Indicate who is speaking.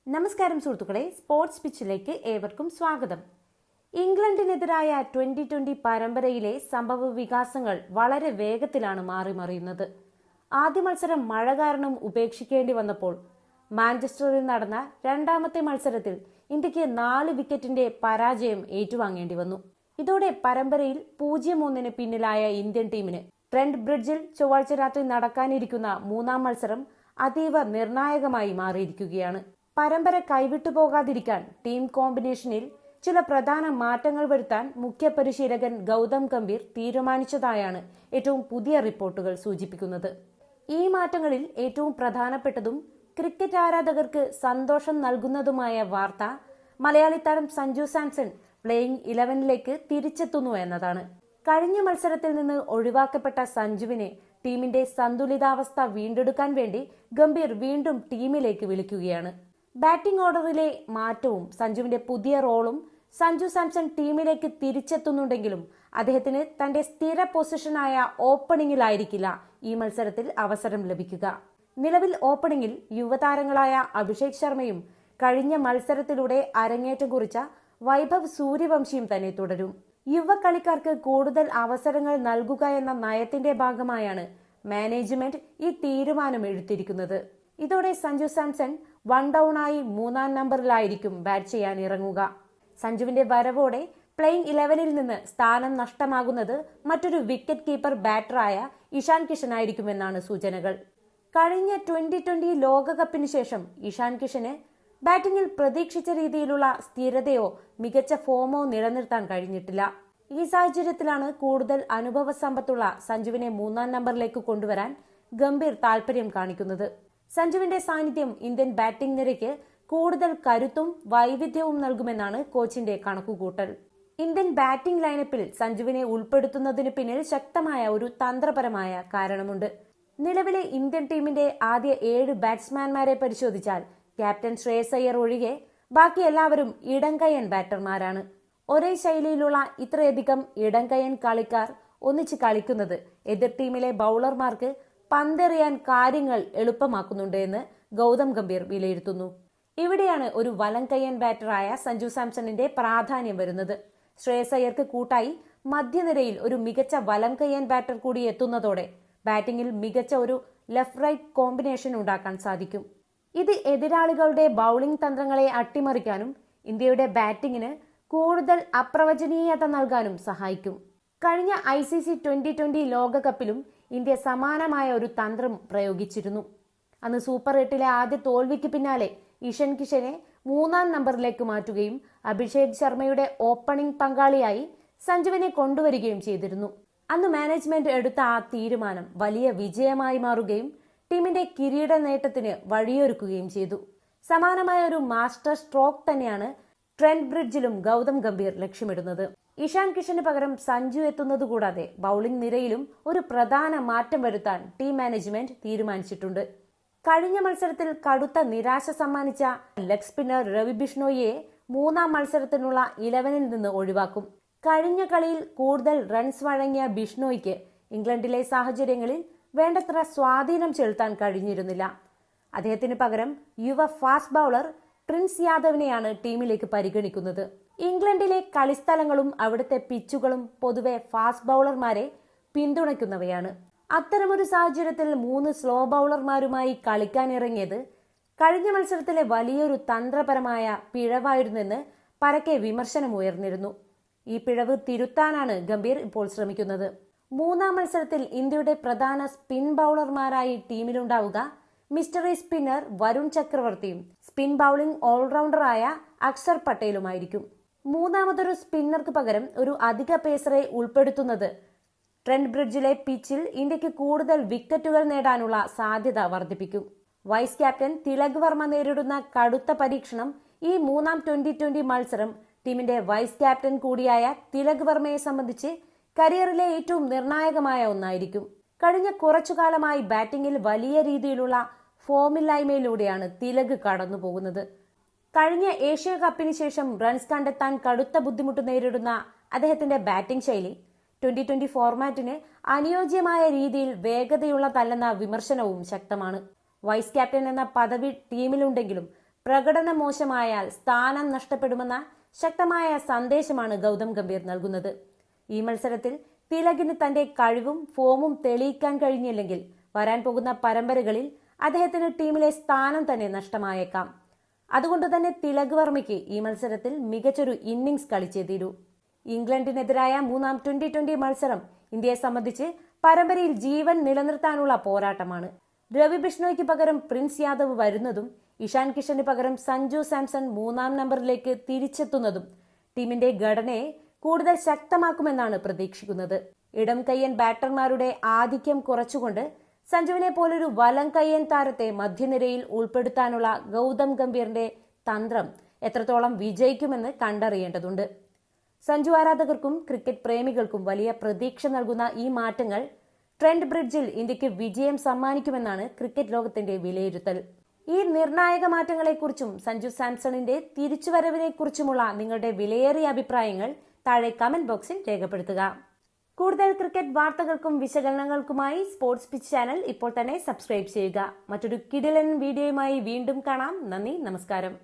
Speaker 1: നമസ്കാരം സുഹൃത്തുക്കളെ, സ്പോർട്സ് പിച്ചിലേക്ക് ഏവർക്കും സ്വാഗതം. ഇംഗ്ലണ്ടിനെതിരായ 2020 പരമ്പരയിലെ സംഭവ വികാസങ്ങൾ വളരെ വേഗത്തിലാണ് മാറിമറിയുന്നത്. ആദ്യ മത്സരം മഴ കാരണം ഉപേക്ഷിക്കേണ്ടി വന്നപ്പോൾ മാഞ്ചസ്റ്ററിൽ നടന്ന രണ്ടാമത്തെ മത്സരത്തിൽ ഇന്ത്യക്ക് 4 വിക്കറ്റിന്റെ പരാജയം ഏറ്റുവാങ്ങേണ്ടി വന്നു. ഇതോടെ പരമ്പരയിൽ 0-1 പിന്നിലായ ഇന്ത്യൻ ടീമിന് ട്രെന്റ് ബ്രിഡ്ജിൽ ചൊവ്വാഴ്ച രാത്രി നടക്കാനിരിക്കുന്ന മൂന്നാം മത്സരം അതീവ നിർണായകമായി മാറിയിരിക്കുകയാണ്. പരമ്പര കൈവിട്ടു പോകാതിരിക്കാൻ ടീം കോമ്പിനേഷനിൽ ചില പ്രധാന മാറ്റങ്ങൾ വരുത്താൻ മുഖ്യ പരിശീലകൻ ഗൗതം ഗംഭീർ തീരുമാനിച്ചതായാണ് ഏറ്റവും പുതിയ റിപ്പോർട്ടുകൾ സൂചിപ്പിക്കുന്നത്. ഈ മാറ്റങ്ങളിൽ ഏറ്റവും പ്രധാനപ്പെട്ടതും ക്രിക്കറ്റ് ആരാധകർക്ക് സന്തോഷം നൽകുന്നതുമായ വാർത്ത മലയാളി താരം സഞ്ജു സാംസൺ പ്ലേയിങ് 11ലേക്ക് തിരിച്ചെത്തുന്നു എന്നതാണ്. കഴിഞ്ഞ മത്സരത്തിൽ നിന്ന് ഒഴിവാക്കപ്പെട്ട സഞ്ജുവിനെ ടീമിന്റെ സന്തുലിതാവസ്ഥ വീണ്ടെടുക്കാൻ വേണ്ടി ഗംഭീർ വീണ്ടും ടീമിലേക്ക് വിളിക്കുകയാണ്. ബാറ്റിംഗ് ഓർഡറിലെ മാറ്റവും സഞ്ജുവിന്റെ പുതിയ റോളും സഞ്ജു സാംസൺ ടീമിലേക്ക് തിരിച്ചെത്തുന്നുണ്ടെങ്കിലും അദ്ദേഹത്തിന് തന്റെ സ്ഥിര പൊസിഷനായ ഓപ്പണിംഗിലായിരിക്കില്ല ഈ മത്സരത്തിൽ അവസരം ലഭിക്കുക. നിലവിൽ ഓപ്പണിംഗിൽ യുവതാരങ്ങളായ അഭിഷേക് ശർമ്മയും കഴിഞ്ഞ മത്സരത്തിലൂടെ അരങ്ങേറ്റം കുറിച്ച വൈഭവ് സൂര്യവംശിയും തന്നെ തുടരും. യുവ കളിക്കാർക്ക് കൂടുതൽ അവസരങ്ങൾ നൽകുക എന്ന നയത്തിന്റെ ഭാഗമായാണ് മാനേജ്മെന്റ് ഈ തീരുമാനം എടുത്തിരിക്കുന്നത്. ഇതോടെ സഞ്ജു സാംസൺ 1 ഡൗണായി 3-ാം നമ്പറിലായിരിക്കും ബാറ്റ് ചെയ്യാൻ ഇറങ്ങുക. സഞ്ജുവിന്റെ വരവോടെ പ്ലേയിങ് 11ൽ നിന്ന് സ്ഥാനം നഷ്ടമാകുന്നത് മറ്റൊരു വിക്കറ്റ് കീപ്പർ ബാറ്ററായ ഇഷാൻ കിഷൻ ആയിരിക്കുമെന്നാണ് സൂചനകൾ. കഴിഞ്ഞ 2020 ലോകകപ്പിന് ശേഷം ഇഷാൻ കിഷന് ബാറ്റിംഗിൽ പ്രതീക്ഷിച്ച രീതിയിലുള്ള സ്ഥിരതയോ മികച്ച ഫോമോ നിലനിർത്താൻ കഴിഞ്ഞിട്ടില്ല. ഈ സാഹചര്യത്തിലാണ് കൂടുതൽ അനുഭവ സമ്പത്തുള്ള സഞ്ജുവിനെ 3-ാം നമ്പറിലേക്ക് കൊണ്ടുവരാൻ ഗംഭീർ താൽപര്യം കാണിക്കുന്നത്. സഞ്ജുവിന്റെ സാന്നിധ്യം ഇന്ത്യൻ ബാറ്റിംഗ് നിരയ്ക്ക് കൂടുതൽ കരുത്തും വൈവിധ്യവും നൽകുമെന്നാണ് കോച്ചിന്റെ കണക്കുകൂട്ടൽ. ഇന്ത്യൻ ബാറ്റിംഗ് ലൈനപ്പിൽ സഞ്ജുവിനെ ഉൾപ്പെടുത്തുന്നതിന് പിന്നിൽ ശക്തമായ ഒരു തന്ത്രപരമായ കാരണമുണ്ട്. നിലവിലെ ഇന്ത്യൻ ടീമിന്റെ ആദ്യ 7 ബാറ്റ്സ്മാൻമാരെ പരിശോധിച്ചാൽ ക്യാപ്റ്റൻ ശ്രേയസ് അയ്യർ ഒഴികെ ബാക്കി എല്ലാവരും ഇടംകൈയൻ ബാറ്റർമാരാണ്. ഒരേ ശൈലിയിലുള്ള ഇത്രയധികം ഇടംകൈയൻ കളിക്കാർ ഒന്നിച്ച് കളിക്കുന്നത് എതിർ ടീമിലെ ബൗളർമാർക്ക് പന്തെറിയാൻ കാര്യങ്ങൾ എളുപ്പമാക്കുന്നുണ്ട് എന്ന് ഗൗതം ഗംഭീർ വിലയിരുത്തുന്നു. ഇവിടെയാണ് ഒരു വലംകൈയൻ ബാറ്ററായ സഞ്ജു സാംസണിന്റെ പ്രാധാന്യം വരുന്നത്. ശ്രേയസ് അയ്യർക്ക് കൂട്ടായി മധ്യനിരയിൽ ഒരു മികച്ച വലംകൈയൻ ബാറ്റർ കൂടി എത്തുന്നതോടെ ബാറ്റിംഗിൽ മികച്ച ഒരു ലെഫ്റ്റ് റൈറ്റ് കോമ്പിനേഷൻ ഉണ്ടാക്കാൻ സാധിക്കും. ഇത് എതിരാളികളുടെ ബൌളിംഗ് തന്ത്രങ്ങളെ അട്ടിമറിക്കാനും ഇന്ത്യയുടെ ബാറ്റിംഗിന് കൂടുതൽ അപ്രവചനീയത നൽകാനും സഹായിക്കും. കഴിഞ്ഞ ICC 2020 ലോകകപ്പിലും ഇന്ത്യ സമാനമായ ഒരു തന്ത്രം പ്രയോഗിച്ചിരുന്നു. അന്ന് സൂപ്പർ 8ലെ ആദ്യ തോൽവിക്ക് പിന്നാലെ ഇഷാൻ കിഷനെ 3-ാം നമ്പറിലേക്ക് മാറ്റുകയും അഭിഷേക് ശർമ്മയുടെ ഓപ്പണിംഗ് പങ്കാളിയായി സഞ്ജുവിനെ കൊണ്ടുവരികയും ചെയ്തിരുന്നു. അന്ന് മാനേജ്മെന്റ് എടുത്ത ആ തീരുമാനം വലിയ വിജയമായി മാറുകയും ടീമിന്റെ കിരീട നേട്ടത്തിന് വഴിയൊരുക്കുകയും ചെയ്തു. സമാനമായ ഒരു മാസ്റ്റർ സ്ട്രോക്ക് തന്നെയാണ് ട്രെന്റ് ബ്രിഡ്ജിലും ഗൗതം ഗംഭീർ ലക്ഷ്യമിടുന്നത്. ഇഷാൻ കിഷന് പകരം സഞ്ജു എത്തുന്നത് കൂടാതെ ബൌളിംഗ് നിരയിലും ഒരു പ്രധാന മാറ്റം വരുത്താൻ ടീം മാനേജ്മെന്റ് തീരുമാനിച്ചിട്ടുണ്ട്. കഴിഞ്ഞ മത്സരത്തിൽ കടുത്ത നിരാശ സമ്മാനിച്ച ലെഗ് സ്പിന്നർ രവി ബിഷ്ണോയിയെ 3-ാം മത്സരത്തിനുള്ള 11ൽ നിന്ന് ഒഴിവാക്കും. കഴിഞ്ഞ കളിയിൽ കൂടുതൽ റൺസ് വഴങ്ങിയ ബിഷ്ണോയ്ക്ക് ഇംഗ്ലണ്ടിലെ സാഹചര്യങ്ങളിൽ വേണ്ടത്ര സ്വാധീനം ചെലുത്താൻ കഴിഞ്ഞിരുന്നില്ല. അദ്ദേഹത്തിന് പകരം യുവ ഫാസ്റ്റ് ബൌളർ പ്രിൻസ് യാദവിനെയാണ് ടീമിലേക്ക് പരിഗണിക്കുന്നത്. ഇംഗ്ലണ്ടിലെ കളിസ്ഥലങ്ങളും അവിടുത്തെ പിച്ചുകളും പൊതുവെ ഫാസ്റ്റ് ബൌളർമാരെ പിന്തുണയ്ക്കുന്നവയാണ്. അത്തരമൊരു സാഹചര്യത്തിൽ 3 സ്ലോ ബൌളർമാരുമായി കളിക്കാനിറങ്ങിയത് കഴിഞ്ഞ മത്സരത്തിലെ വലിയൊരു തന്ത്രപരമായ പിഴവായിരുന്നെന്ന് പരക്കെ വിമർശനമുയർന്നിരുന്നു. ഈ പിഴവ് തിരുത്താനാണ് ഗംഭീർ ഇപ്പോൾ ശ്രമിക്കുന്നത്. 3-ാം മത്സരത്തിൽ ഇന്ത്യയുടെ പ്രധാന സ്പിൻ ബൌളർമാരായി ടീമിലുണ്ടാവുക മിസ്റ്ററി സ്പിന്നർ വരുൺ ചക്രവർത്തിയും സ്പിൻ ബൌളിംഗ് ഓൾറൗണ്ടറായ അക്ഷർ പട്ടേലുമായിരിക്കും. മൂന്നാമതൊരു സ്പിന്നർക്ക് പകരം ഒരു അധിക പേസറെ ഉൾപ്പെടുത്തുന്നത് ട്രെന്റ് ബ്രിഡ്ജിലെ പിച്ചിൽ ഇന്ത്യക്ക് കൂടുതൽ വിക്കറ്റുകൾ നേടാനുള്ള സാധ്യത വർദ്ധിപ്പിക്കും. വൈസ് ക്യാപ്റ്റൻ തിലക് വർമ്മ നേരിടുന്ന കടുത്ത പരീക്ഷണം ഈ 3-ാം 2020 മത്സരം ടീമിന്റെ വൈസ് ക്യാപ്റ്റൻ കൂടിയായ തിലക് വർമ്മയെ സംബന്ധിച്ച് കരിയറിലെ ഏറ്റവും നിർണായകമായ ഒന്നായിരിക്കും. കഴിഞ്ഞ കുറച്ചുകാലമായി ബാറ്റിംഗിൽ വലിയ രീതിയിലുള്ള ഫോമില്ലായ്മയിലൂടെയാണ് തിലക് കടന്നു പോകുന്നത്. കഴിഞ്ഞ ഏഷ്യ കപ്പിന് ശേഷം റൺസ് കണ്ടെത്താൻ കടുത്ത ബുദ്ധിമുട്ട് നേരിടുന്ന അദ്ദേഹത്തിന്റെ ബാറ്റിംഗ് ശൈലി 2020 ഫോർമാറ്റിന് അനുയോജ്യമായ രീതിയിൽ വേഗതയുള്ളതല്ലെന്ന വിമർശനവും ശക്തമാണ്. വൈസ് ക്യാപ്റ്റൻ എന്ന പദവി ടീമിലുണ്ടെങ്കിലും പ്രകടനം മോശമായാൽ സ്ഥാനം നഷ്ടപ്പെടുമെന്ന ശക്തമായ സന്ദേശമാണ് ഗൗതം ഗംഭീർ നൽകുന്നത്. ഈ മത്സരത്തിൽ തിലകിന് തന്റെ കഴിവും ഫോമും തെളിയിക്കാൻ കഴിഞ്ഞില്ലെങ്കിൽ വരാൻ പോകുന്ന പരമ്പരകളിൽ അദ്ദേഹത്തിന് ടീമിലെ സ്ഥാനം തന്നെ നഷ്ടമായേക്കാം. അതുകൊണ്ട് തന്നെ തിലക് വർമ്മയ്ക്ക് ഈ മത്സരത്തിൽ മികച്ചൊരു ഇന്നിംഗ്സ് കളിച്ചേ തീരൂ. ഇംഗ്ലണ്ടിനെതിരായ മൂന്നാം ട്വന്റി മത്സരം ഇന്ത്യയെ സംബന്ധിച്ച് പരമ്പരയിൽ ജീവൻ നിലനിർത്താനുള്ള പോരാട്ടമാണ്. രവി ബിഷ്ണോയ്ക്ക് പകരം പ്രിൻസ് യാദവ് വരുന്നതും ഇഷാൻ കിഷന് പകരം സഞ്ജു സാംസൺ മൂന്നാം നമ്പറിലേക്ക് തിരിച്ചെത്തുന്നതും ടീമിന്റെ ഘടനയെ കൂടുതൽ ശക്തമാക്കുമെന്നാണ് പ്രതീക്ഷിക്കുന്നത്. ഇടം കയ്യൻ ബാറ്റർമാരുടെ ആധിക്യം കുറച്ചുകൊണ്ട് സഞ്ജുവിനെ പോലൊരു വലം കയ്യൻ താരത്തെ മധ്യനിരയിൽ ഉൾപ്പെടുത്താനുള്ള ഗൗതം ഗംഭീറിന്റെ തന്ത്രം എത്രത്തോളം വിജയിക്കുമെന്ന് കണ്ടറിയേണ്ടതുണ്ട്. സഞ്ജു ആരാധകർക്കും ക്രിക്കറ്റ് പ്രേമികൾക്കും വലിയ പ്രതീക്ഷ നൽകുന്ന ഈ മാറ്റങ്ങൾ ട്രെന്റ് ബ്രിഡ്ജിൽ ഇന്ത്യക്ക് വിജയം സമ്മാനിക്കുമെന്നാണ് ക്രിക്കറ്റ് ലോകത്തിന്റെ വിലയിരുത്തൽ. ഈ നിർണായക മാറ്റങ്ങളെക്കുറിച്ചും സഞ്ജു സാംസണിന്റെ തിരിച്ചുവരവിനെക്കുറിച്ചുമുള്ള നിങ്ങളുടെ വിലയേറിയ അഭിപ്രായങ്ങൾ താഴെ കമന്റ് ബോക്സിൽ രേഖപ്പെടുത്തുക. കൂടുതൽ ക്രിക്കറ്റ് വാർത്തകൾക്കും വിശകലനങ്ങൾക്കുമായി സ്പോർട്സ് പിച്ച് ചാനൽ ഇപ്പോൾ തന്നെ സബ്സ്ക്രൈബ് ചെയ്യുക. മറ്റൊരു കിടിലൻ വീഡിയോയുമായി വീണ്ടും കാണാം. നന്ദി, നമസ്കാരം.